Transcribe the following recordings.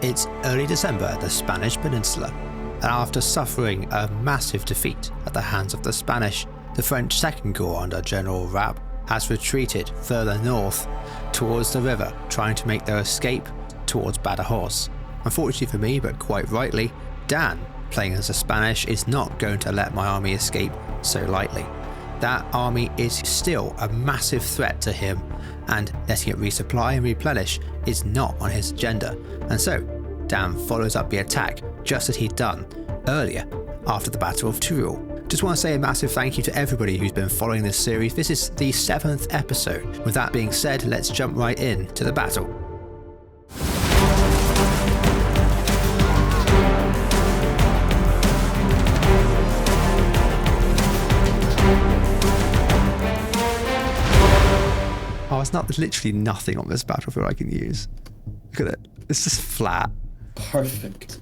It's early December at the Spanish Peninsula, and after suffering a massive defeat at the hands of the Spanish, the French Second Corps under General Rapp has retreated further north towards the river, trying to make their escape towards Badajoz. Unfortunately for me, but quite rightly, Dan, playing as the Spanish, is not going to let my army escape so lightly. That army is still a massive threat to him, and letting it resupply and replenish is not on his agenda, and so Dan follows up the attack just as he'd done earlier after the Battle of Teruel. Just want to say a massive thank you to everybody who's been following this series. This is the 7th episode. With that being said, let's jump right in to the battle. Oh, it's not, there's literally nothing on this battlefield I can use. Look at it. It's just flat. Perfect.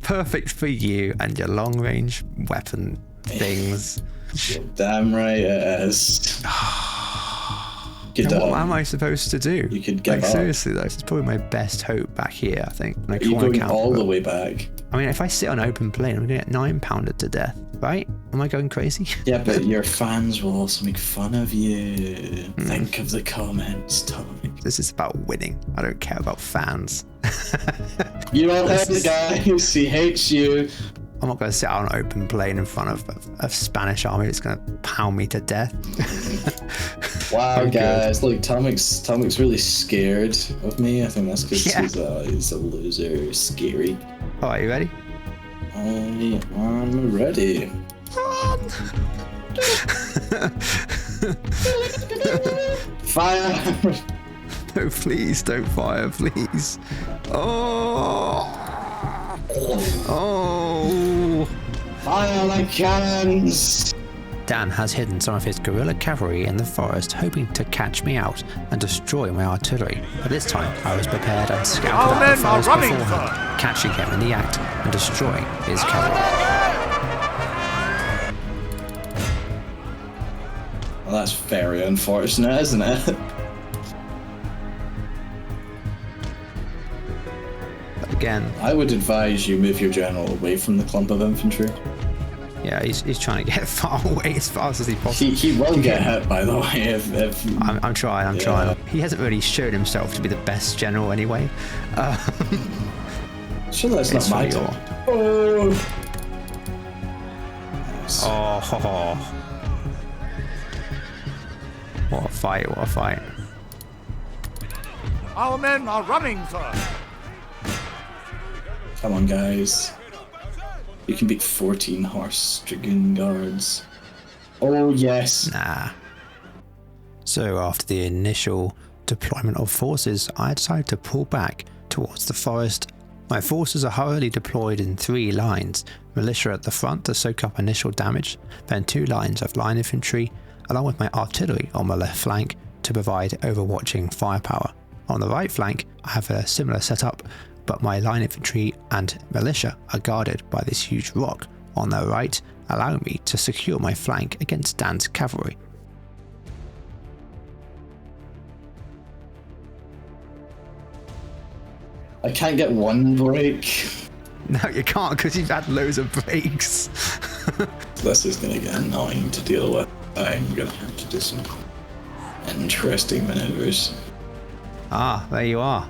Perfect for you and your long range weapon things. Damn right it is. What am I supposed to do? You could give up. Seriously though, this is probably my best hope back here, I think. Are you going all the way back? I mean, if I sit on open plain, I'm going to get 9-pounded to death, right? Am I going crazy? Yeah, but your fans will also make fun of you. Think of the comments, Tommy. This is about winning. I don't care about fans. You don't have the guy who hates you. I'm not going to sit out on open plain in front of a Spanish army that's going to pound me to death. Wow, guys, look, Tomic's really scared of me. I think that's because he's a loser, scary. Oh, are you ready? I'm ready. Fire! No, please don't fire, please. Oh! Fire like cannons! Dan has hidden some of his guerrilla cavalry in the forest, hoping to catch me out and destroy my artillery. But this time, I was prepared and scouted out the forest beforehand, catching him in the act and destroying his cavalry. Well, that's very unfortunate, isn't it? But again, I would advise you move your general away from the clump of infantry. Yeah, he's trying to get far away as fast as he possibly. He will get hit, by the way. I'm trying. He hasn't really shown himself to be the best general anyway. Sure, that's not my job. Oh. Nice. Oh. What a fight. Our men are running, sir. Come on, guys. You can beat 14 horse dragoon guards. Oh, yes. Nah. So after the initial deployment of forces, I decided to pull back towards the forest. My forces are hurriedly deployed in 3 lines. Militia at the front to soak up initial damage, then 2 lines of line infantry, along with my artillery on my left flank to provide overwatching firepower. On the right flank, I have a similar setup, but my line infantry and militia are guarded by this huge rock on their right, allowing me to secure my flank against Dan's cavalry. I can't get one break. No, you can't because you've had loads of breaks. This is going to get annoying to deal with. I'm going to have to do some interesting maneuvers. Ah, there you are.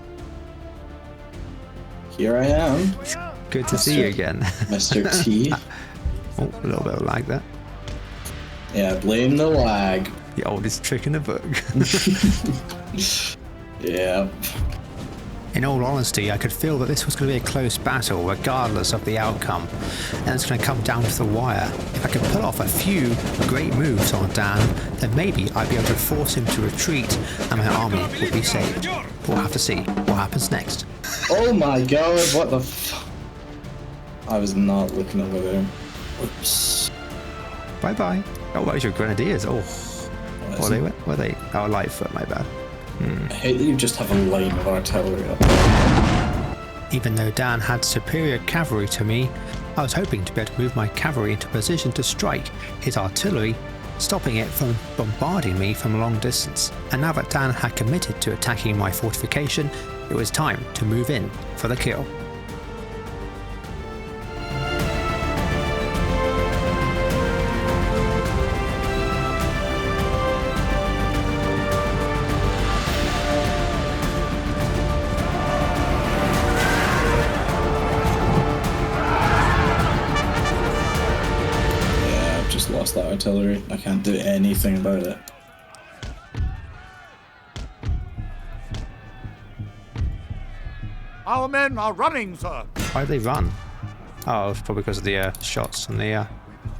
Here I am. It's good to see you again. Mr. T. Oh, a little bit of lag there. Yeah, blame the lag. The oldest trick in the book. Yeah. In all honesty, I could feel that this was going to be a close battle regardless of the outcome, and it's going to come down to the wire. If I could pull off a few great moves on Dan, then maybe I'd be able to force him to retreat and my army would be saved. But we'll have to see what happens next. Oh my god, what the I was not looking over there. Whoops. Bye-bye. Oh, those are grenadiers. Oh. Were they? Oh, Lightfoot, my bad. I hate that you just have a line of artillery up. Even though Dan had superior cavalry to me, I was hoping to be able to move my cavalry into position to strike his artillery, stopping it from bombarding me from a long distance. And now that Dan had committed to attacking my fortification, it was time to move in for the kill. artillery. I can't do anything about it. Our men are running, sir. Why did they run? Oh, it's probably because of the shots and the... Yeah,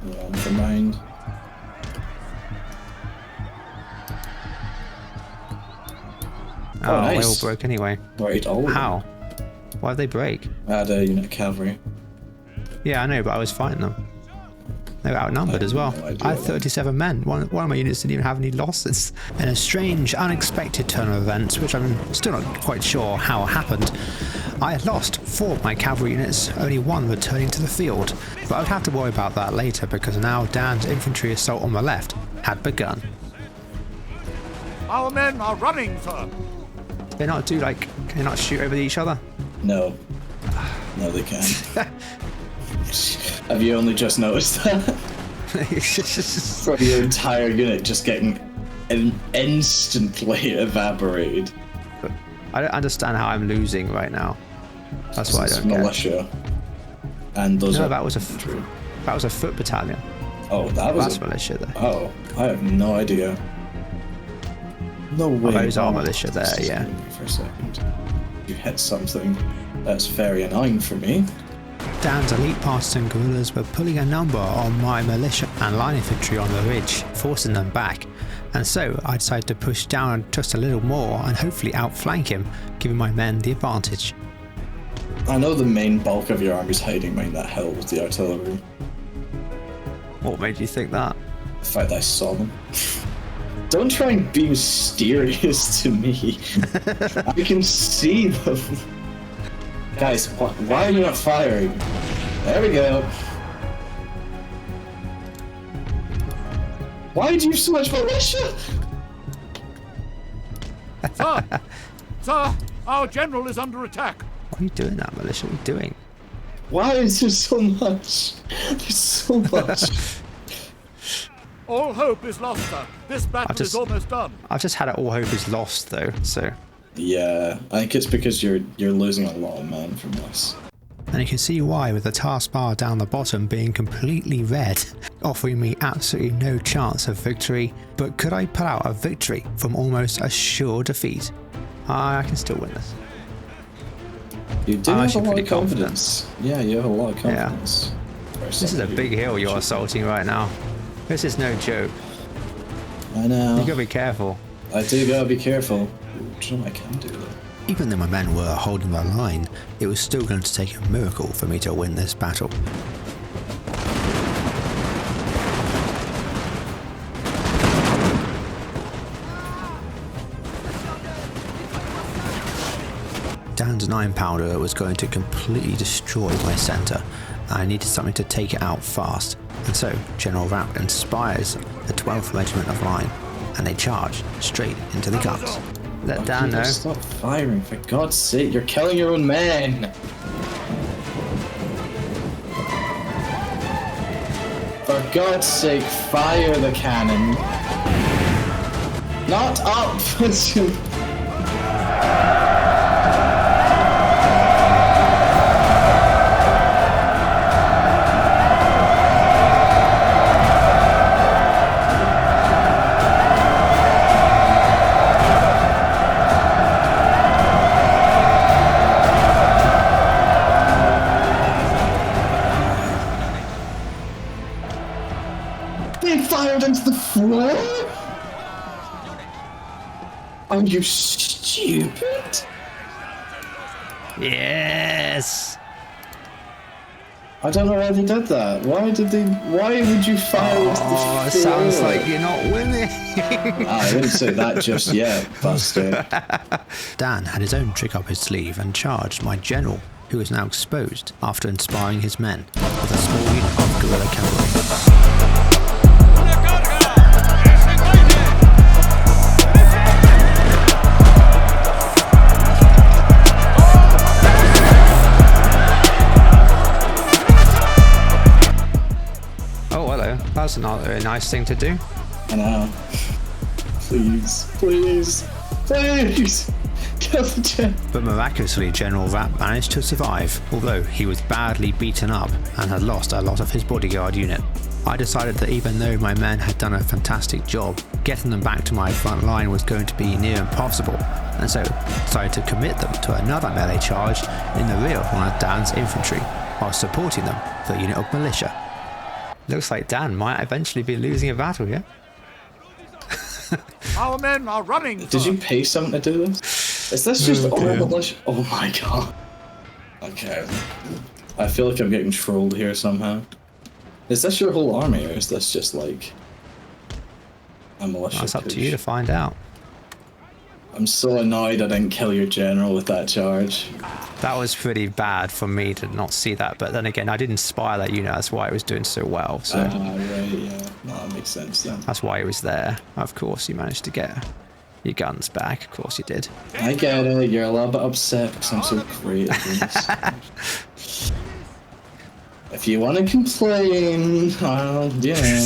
never mind. Oh, nice. they all broke anyway. Right, all of them. How? Why did they break? I had a unit of cavalry. Yeah, I know, but I was fighting them. They were outnumbered as well. No idea I had 37 men. One of my units didn't even have any losses. In a strange, unexpected turn of events, which I'm still not quite sure how happened, I had lost 4 of my cavalry units, only 1 returning to the field. But I would have to worry about that later because now Dan's infantry assault on the left had begun. Our men are running, sir. Can they not shoot over each other? No. No, they can't. Have you only just noticed that? From your entire unit just getting instantly evaporated. I don't understand how I'm losing right now. That's what I don't get. Militia. And those are... that was a foot battalion. Oh, that's militia there. Oh, I have no idea. No way. Those are militia there, yeah. For a second. You hit something. That's very annoying for me. Dan's elite partisan guerrillas were pulling a number on my militia and line infantry on the ridge, forcing them back. And so I decided to push down just a little more and hopefully outflank him, giving my men the advantage. I know the main bulk of your army's hiding behind that hill with the artillery. What made you think that? The fact that I saw them. Don't try and be mysterious to me. I can see them. Guys, why are you not firing? There we go. Why do you have so much militia? Sir, our general is under attack. What are you doing that, militia? What are you doing? Why is there so much? There's so much. All hope is lost, sir. This battle is almost done. I've just had it all hope is lost, though, so... Yeah, I think it's because you're losing a lot of men from this. And you can see why with the taskbar down the bottom being completely red, offering me absolutely no chance of victory. But could I pull out a victory from almost a sure defeat? I can still win this. You do have a lot of confidence. Yeah, you have a lot of confidence. Yeah. This is a big hill you're assaulting right now. This is no joke. I know. You gotta be careful. I do gotta be careful. Do you know what I can do though? Even though my men were holding the line, it was still going to take a miracle for me to win this battle. Dan's 9-pounder was going to completely destroy my centre. I needed something to take it out fast, and so General Rapp inspires the 12th Regiment of Line, and they charge straight into the guns. Let Dan know. Stop firing, for God's sake, you're killing your own men! For God's sake, fire the cannon! Not up! They fired into the floor? Are you stupid? Yes! I don't know why they did that. Why would you fire into the floor? It sounds like you're not winning. I didn't say that just yet, Buster. Dan had his own trick up his sleeve and charged my general, who was now exposed after inspiring his men with a small unit of guerrilla cavalry. That's not a very nice thing to do. I know. Please, please, please! Kill the gen. But miraculously, General Rapp managed to survive, although he was badly beaten up and had lost a lot of his bodyguard unit. I decided that even though my men had done a fantastic job, getting them back to my front line was going to be near impossible, and so decided to commit them to another melee charge in the rear of one of Dan's infantry, while supporting them with a unit of militia. Looks like Dan might eventually be losing a battle, yeah? Our men are running. Did you pay someone to do this? Is this just all militia? Oh my god. Okay. I feel like I'm getting trolled here somehow. Is this your whole army, or is this just like a militia? Well, it's up push? to you to find out. I'm so annoyed I didn't kill your general with that charge. That was pretty bad for me to not see that, but then again, I did inspire that unit, that's why it was doing so well, so... Right, yeah. No, that makes sense then. That's why he was there. Of course, you managed to get your guns back. Of course you did. I get it, you're a little bit upset because I'm so great at this. If you want to complain, well, yeah.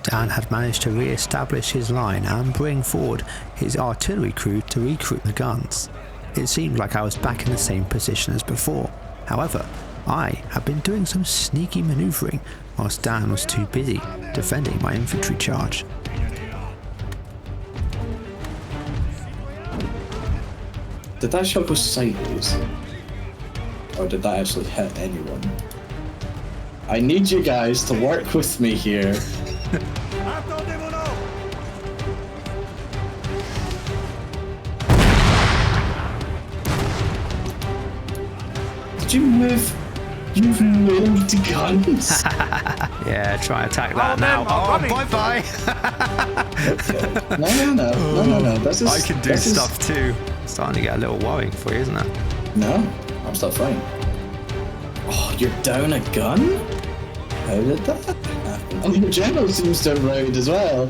Dan had managed to re-establish his line and bring forward his artillery crew to recruit the guns. It seemed like I was back in the same position as before. However, I had been doing some sneaky manoeuvring whilst Dan was too busy defending my infantry charge. Did that shot go sideways? Or did that actually hit anyone? I need you guys to work with me here. Did you move? You've moved guns? Yeah, try and attack that now. Oh, bye-bye! No. This is, I can do stuff too. Starting to get a little worrying for you, isn't it? No, I'm still fine. Oh, you're down a gun? How did that happen? Oh, your general seems to have arrived as well.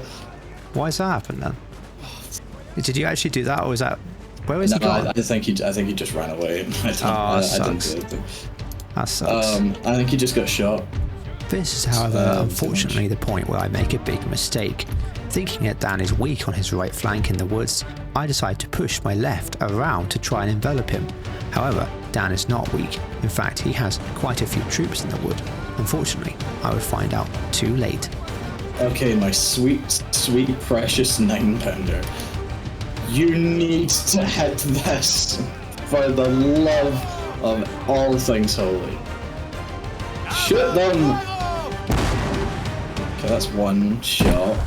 Why has that happened then? Did you actually do that, or was that... Where was he gone? I think he just ran away. I didn't do anything. That sucks. I think he just got shot. This is, however, unfortunately the point where I make a big mistake. Thinking that Dan is weak on his right flank in the woods, I decide to push my left around to try and envelop him. However, Dan is not weak. In fact, he has quite a few troops in the wood. Unfortunately, I would find out too late. Okay, my sweet, sweet, precious 9-pounder. You need to hit this for the love of all things holy. Shoot them! Okay, that's one shot.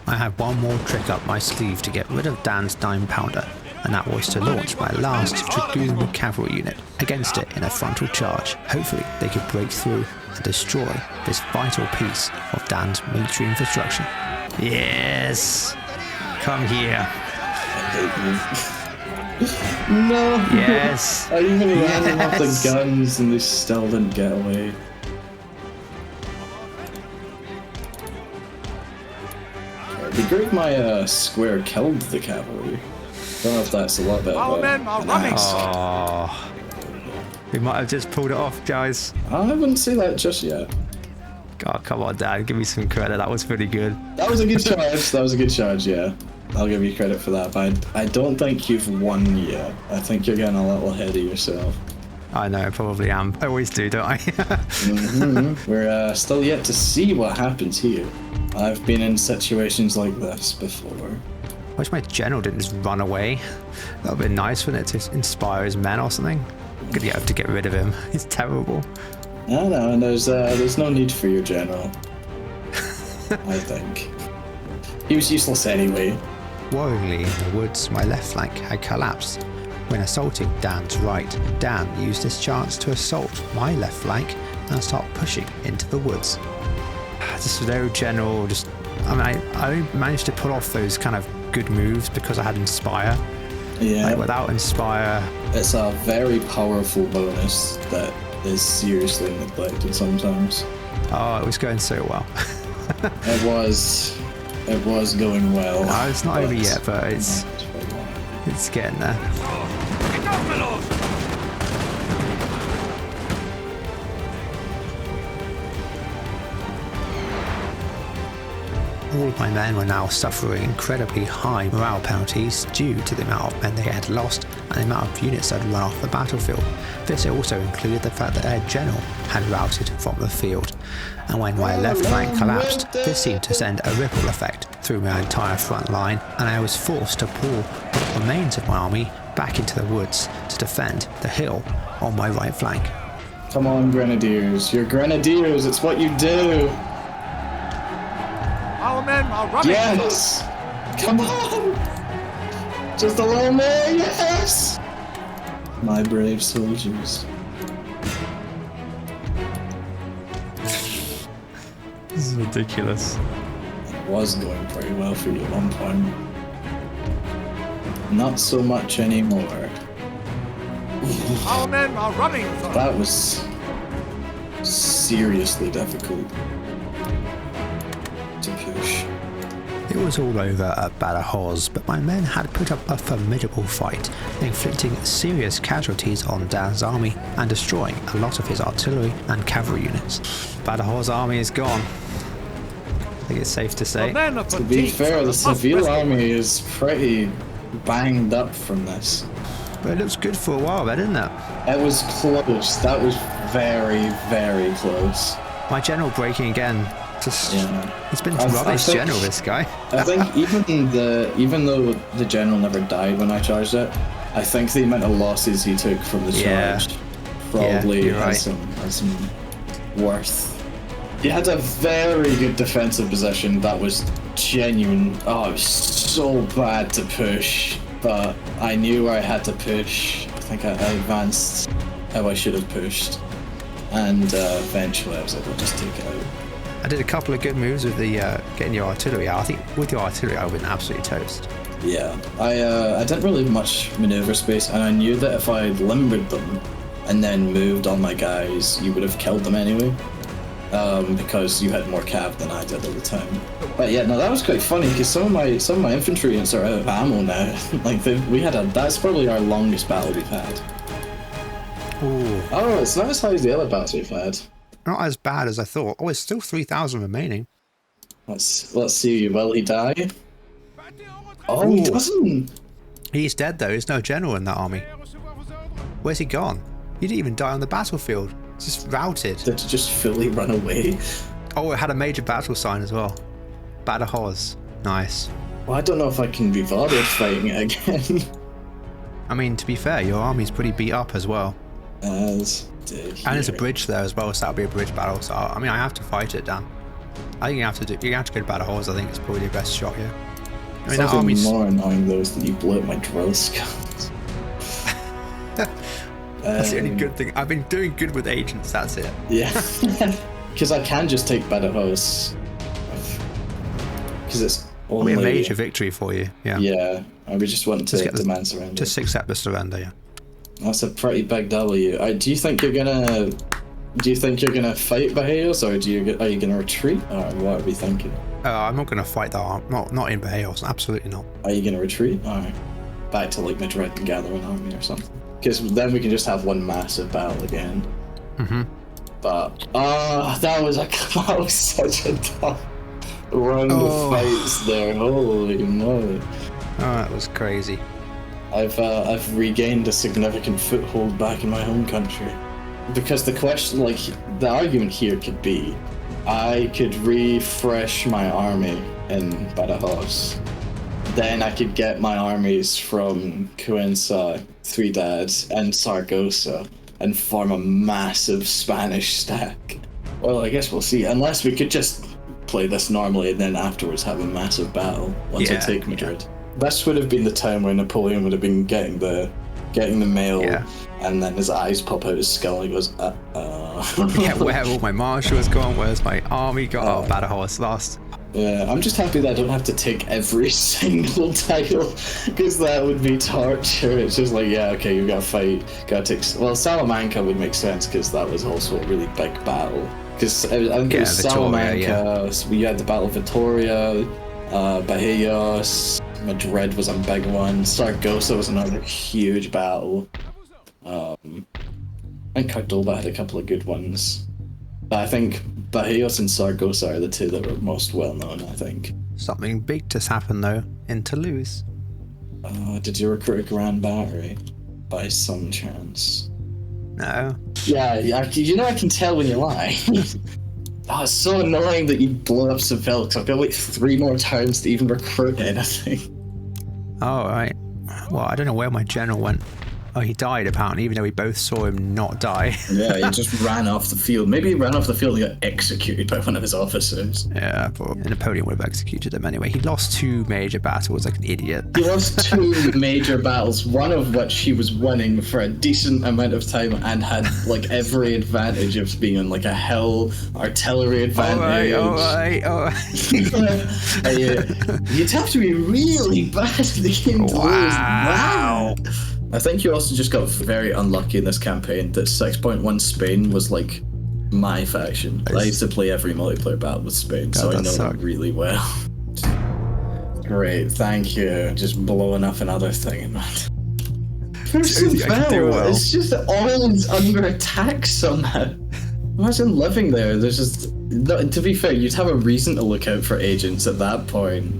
I had one more trick up my sleeve to get rid of Dan's 9-pounder, and that was to launch my last Dragoon cavalry unit against it in a frontal charge. Hopefully they could break through and destroy this vital piece of Dan's military infrastructure. Yes! Come here. No! Yes! I even ran them off the guns and they still didn't get away. It'd be great if my square killed the cavalry. Don't know if that's a lot better. Our men are running. Oh, we might have just pulled it off, guys. I wouldn't say that just yet. God, come on, Dan, give me some credit. That was pretty good. That was a good charge. That was a good charge, yeah. I'll give you credit for that, but I don't think you've won yet. I think you're getting a little ahead of yourself. I know, I probably am. I always do, don't I? We're still yet to see what happens here. I've been in situations like this before. Wish my general didn't just run away. That would be nice, wouldn't it, to inspire his men or something? Good, you have to get rid of him. He's terrible. No, and there's no need for your general. I think. He was useless anyway. Worryingly, in the woods, my left flank had collapsed. When assaulting Dan's right, Dan used this chance to assault my left flank and start pushing into the woods. This no general, I managed to pull off those kind of good moves because I had Inspire. Yeah. Like, without Inspire... It's a very powerful bonus that is seriously neglected sometimes. Oh, it was going so well. It was going well. No, it's not over yet, but it's getting there. All All my men were now suffering incredibly high morale penalties due to the amount of men they had lost and the amount of units that had run off the battlefield. This also included the fact that their general had routed from the field. And when my left flank collapsed, this seemed to send a ripple effect through my entire front line, and I was forced to pull the remains of my army back into the woods to defend the hill on my right flank. Come on, Grenadiers. You're Grenadiers. It's what you do. Our men are running. Yes. Come on. Just a little more. Yes. My brave soldiers. This is ridiculous. It was going pretty well for you at one point. Not so much anymore. Our men are running. That was seriously difficult to push. It was all over at Badajoz, but my men had put up a formidable fight, inflicting serious casualties on Dan's army and destroying a lot of his artillery and cavalry units. Badajoz army is gone. I think it's safe to say. The men are To be fatigued, fair, so the must Seville rest. army is pretty banged up from this. But it looks good for a while there, didn't it? It was close. That was very, very close. My general breaking again. Just, Yeah. He's been I rubbish think- general, this guy. I think even though the general never died when I charged it, I think the amount of losses he took from the Yeah. charge probably you're has some worth. He had a very good defensive position that was genuine. Oh, it was so bad to push, but I knew I had to push. I think I advanced how I should have pushed, and eventually I was able to just take it out. I did a couple of good moves with the getting your artillery out. I think with your artillery I would have been absolutely toast. Yeah, I didn't really have much maneuver space, and I knew that if I limbered them and then moved on my guys, you would have killed them anyway, because you had more cav than I did at the time. But yeah, no, that was quite funny because some of my infantry units are out of ammo now. Like that's probably our longest battle we've had. Ooh, Oh, it's not as high as the other battles we've had. not as bad as I thought. Oh, it's still 3,000 remaining. Let's see. Will he die? Oh, he Ooh. doesn't. He's dead though. There's no general in that army. Where's he gone? He didn't even die on the battlefield. It's just routed. Did he just fully run away? Oh, it had a major battle sign as well. Badajoz. Nice. Well, I don't know if I can be bothered fighting it again. I mean, to be fair, your army's pretty beat up as well. As And there's a bridge there as well, so that'll be a bridge battle. So I mean, I have to fight it, Dan. I think you have to go to Badajoz. I think it's probably the best shot here. I mean, that Something army's more annoying though is that you blew up my drill skulls. that's the only good thing. I've been doing good with agents. That's it. Yeah, because I can just take Badajoz. Because it's It'll only be a major victory for you. Yeah. Yeah, I would just want to Just get the- demand surrender. Just accept the surrender. Yeah. That's a pretty big W. Do you think you're gonna fight Bahios, or are you gonna retreat, or what are we thinking? I'm not going to fight that. Not in Badajoz. Absolutely not. Are you gonna retreat, or back to like Madrid and gather an army or something? Because then we can just have one massive battle again. Mm-hmm. But that was such a tough run of fights there. Holy moly! Oh, that was crazy. I've regained a significant foothold back in my home country. Because the question, like, the argument here could be, I could refresh my army in Badajoz. Then I could get my armies from Cuenca, Trinidad, and Saragossa and form a massive Spanish stack. Well, I guess we'll see. Unless we could just play this normally and then afterwards have a massive battle once I take Madrid. This would have been the time where Napoleon would have been getting the mail, and then his eyes pop out his skull and he goes, Yeah, where have all my marshals gone? Where's my army gone? Oh, Badajoz lost. Yeah, I'm just happy that I don't have to take every single title, because that would be torture. It's just like, yeah, okay, you gotta fight, gotta take... Well, Salamanca would make sense, because that was also a really big battle. Because I think it was Salamanca, we had the Battle of Vitoria, Bahios, Madrid was a big one, Saragossa was another huge battle. I think Cordoba had a couple of good ones. But I think Bahios and Saragossa are the two that were most well known, I think. Something big just happened though in Toulouse. Did you recruit a Grand Battery by some chance? No. Yeah, you know I can tell when you lie. Oh, it's so annoying that you blow up Seville, because I've got to wait 3 more turns to even recruit anything. Oh, right. Well, I don't know where my general went. Oh, he died apparently, even though we both saw him not die. Yeah, he just ran off the field. Maybe he ran off the field and got executed by one of his officers. Yeah, but Napoleon would have executed him anyway. He lost 2 major battles like an idiot. He lost 2 major battles, one of which he was winning for a decent amount of time and had like every advantage of being on like a hill, artillery advantage. Alright. You'd have to be really bad in the game to lose Wow. that. I think you also just got very unlucky in this campaign that 6.1 Spain was like my faction. I used to play every multiplayer battle with Spain, so I know them really well. Great, thank you. Just blowing up another thing, man. It's just always under attack somehow. Imagine living there. There's just, to be fair, you'd have a reason to look out for agents at that point.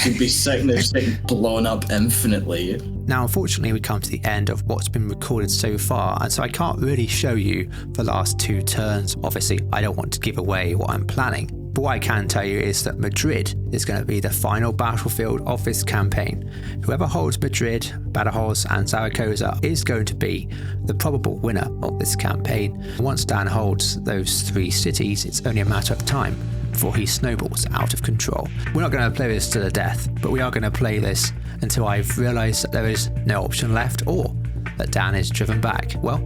You'd be sitting there just getting blown up infinitely. Now, unfortunately, we come to the end of what's been recorded so far, and so I can't really show you the last 2 turns. Obviously, I don't want to give away what I'm planning. But what I can tell you is that Madrid is going to be the final battlefield of this campaign. Whoever holds Madrid, Badajoz and Zaragoza is going to be the probable winner of this campaign. Once Dan holds those 3 cities, it's only a matter of time before he snowballs out of control. We're not going to play this to the death, but we are going to play this until I've realised that there is no option left or that Dan is driven back. Well,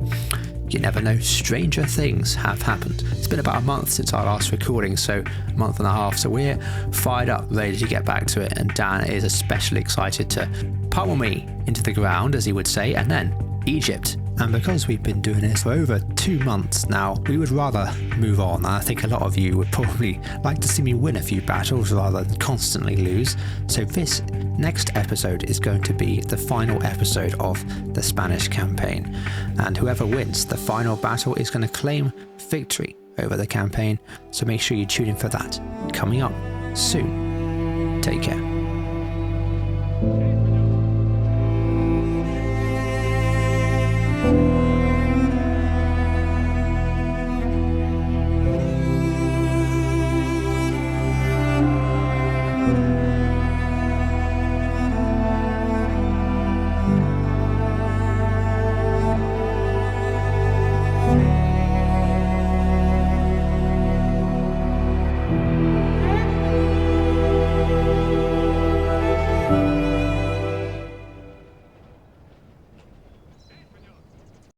you never know, stranger things have happened. It's been about a month since our last recording, so a month and a half, so we're fired up, ready to get back to it, and Dan is especially excited to pummel me into the ground, as he would say, and then Egypt. And because we've been doing this for over 2 months now, we would rather move on. And I think a lot of you would probably like to see me win a few battles rather than constantly lose. So this next episode is going to be the final episode of the Spanish campaign. And whoever wins the final battle is going to claim victory over the campaign. So make sure you tune in for that. Coming up soon. Take care.